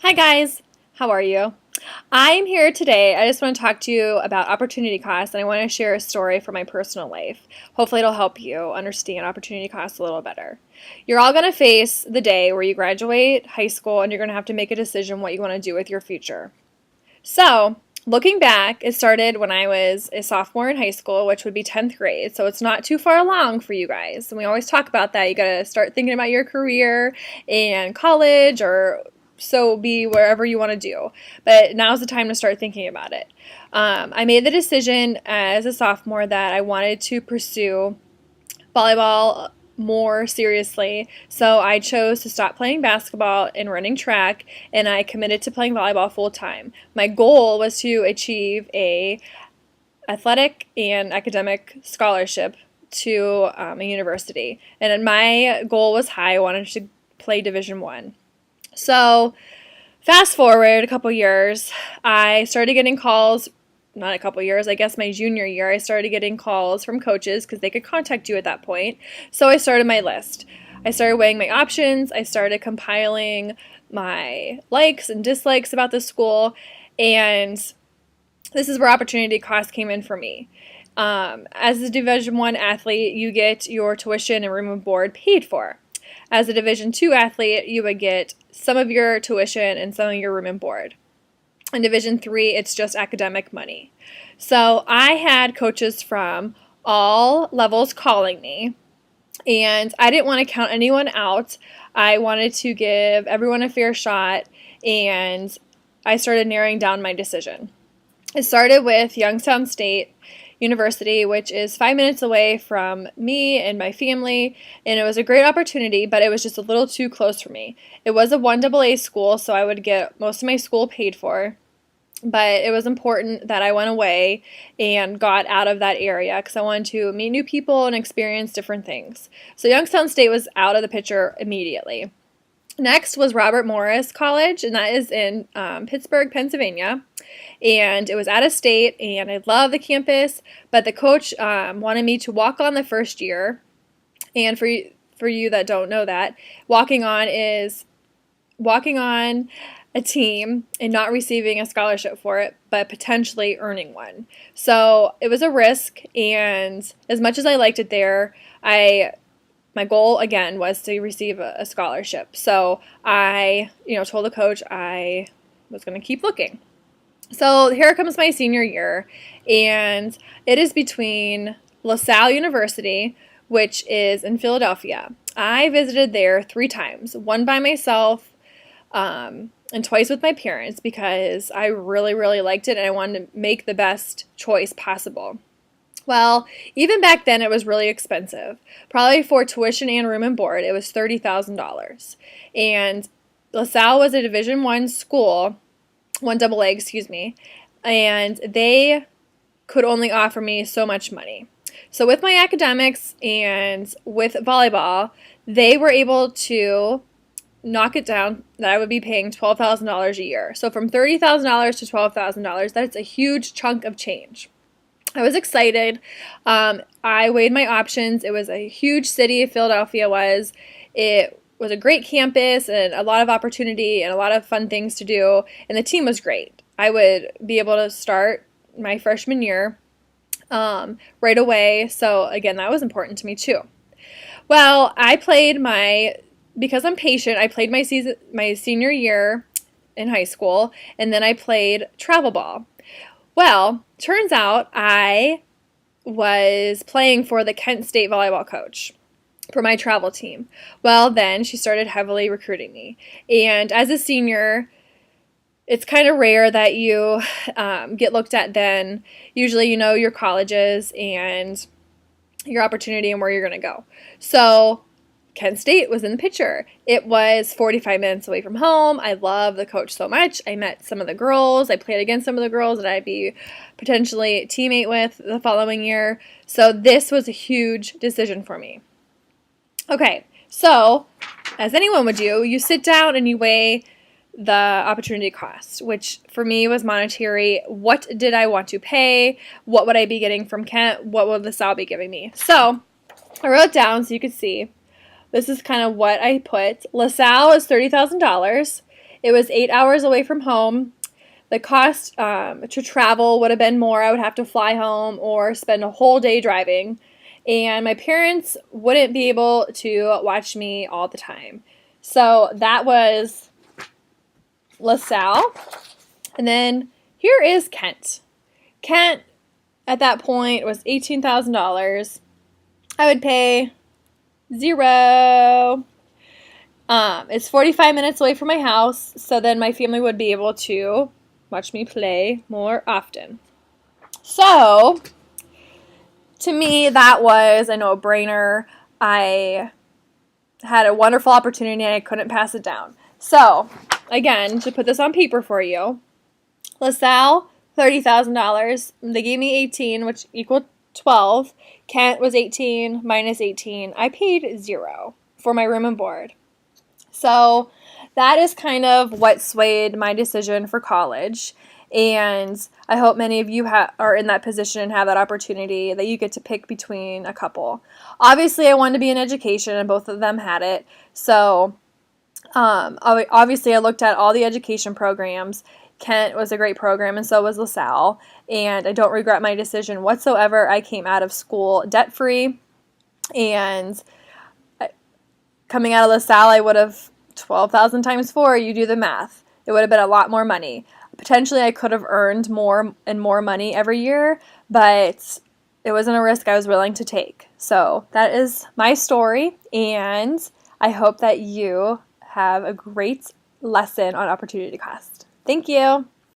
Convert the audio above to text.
Hi guys, how are you? I'm here today. I just want to talk to you about opportunity costs and I want to share a story from my personal life. Hopefully it'll help you understand opportunity costs a little better. You're all going to face the day where you graduate high school and you're going to have to make a decision what you want to do with your future. So, looking back, it started when I was a sophomore in high school, which would be 10th grade. So it's not too far along for you guys. And we always talk about that. You got to start thinking about your career and college or so be wherever you want to do. But now's the time to start thinking about it. I made the decision as a sophomore that I wanted to pursue volleyball more seriously. So I chose to stop playing basketball and running track, and I committed to playing volleyball full time. My goal was to achieve a athletic and academic scholarship to a university, and my goal was high. I wanted to play Division One. So, fast forward a couple years, I started getting calls, not a couple years, I guess my junior year, I started getting calls from coaches because they could contact you at that point. So I started my list. I started weighing my options. I started compiling my likes and dislikes about the school, and this is where opportunity cost came in for me. As a Division One athlete, you get your tuition and room and board paid for. As a Division II athlete, you would get some of your tuition and some of your room and board. In Division III, it's just academic money. So I had coaches from all levels calling me, and I didn't want to count anyone out. I wanted to give everyone a fair shot, and I started narrowing down my decision. It started with Youngstown State University, which is 5 minutes away from me and my family, and it was a great opportunity, but it was just a little too close for me. It was a 1AA school, so I would get most of my school paid for, but it was important that I went away and got out of that area because I wanted to meet new people and experience different things. So Youngstown State was out of the picture immediately. Next was Robert Morris College, and that is in Pittsburgh, Pennsylvania. And it was out of state, and I love the campus, but the coach wanted me to walk on the first year. And for you that don't know that, walking on is walking on a team and not receiving a scholarship for it, but potentially earning one. So it was a risk, and as much as I liked it there, my goal, again, was to receive a scholarship. So I, told the coach I was going to keep looking. So here comes my senior year, and it is between LaSalle University, which is in Philadelphia. I visited there 3 times, one by myself and twice with my parents because I really, really liked it and I wanted to make the best choice possible. Well, even back then, it was really expensive. Probably for tuition and room and board, it was $30,000. And LaSalle was a Division I school, 1AA, excuse me, and they could only offer me so much money. So with my academics and with volleyball, they were able to knock it down that I would be paying $12,000 a year. So from $30,000 to $12,000, that's a huge chunk of change. I was excited. I weighed my options. It was a huge city, Philadelphia was. It was a great campus and a lot of opportunity and a lot of fun things to do, and the team was great. I would be able to start my freshman year right away, so again, that was important to me too. Well, because I'm patient, I played my senior year in high school, and then I played travel ball. Well, turns out I was playing for the Kent State volleyball coach for my travel team. Well, then she started heavily recruiting me. And as a senior, it's kind of rare that you get looked at then. Usually you know your colleges and your opportunity and where you're going to go. So Kent State was in the picture. It was 45 minutes away from home. I love the coach so much. I met some of the girls. I played against some of the girls that I'd be potentially teammate with the following year. So this was a huge decision for me. Okay, so as anyone would do, you sit down and you weigh the opportunity cost, which for me was monetary. What did I want to pay? What would I be getting from Kent? What would LaSalle be giving me? So I wrote down so you could see. This is kind of what I put. LaSalle is $30,000, It was 8 hours away from home. The cost to travel would have been more. I would have to fly home or spend a whole day driving. And my parents wouldn't be able to watch me all the time. So that was LaSalle. And then here is Kent. Kent at that point was $18,000. I would pay $0. It's 45 minutes away from my house, so then my family would be able to watch me play more often. So, to me, that was a no-brainer. I had a wonderful opportunity and I couldn't pass it down. So, again, to put this on paper for you, LaSalle, $30,000. They gave me 18, which equaled 12. Kent was 18 minus 18. I paid 0 for my room and board. So that is kind of what swayed my decision for college. And I hope many of you are in that position and have that opportunity that you get to pick between a couple. Obviously, I wanted to be in education, and both of them had it. So obviously, I looked at all the education programs. Kent was a great program, and so was LaSalle. And I don't regret my decision whatsoever. I came out of school debt-free, and coming out of LaSalle, I would have 12,000 times 4. You do the math. It would have been a lot more money. Potentially, I could have earned more and more money every year, but it wasn't a risk I was willing to take. So that is my story, and I hope that you have a great lesson on opportunity cost. Thank you.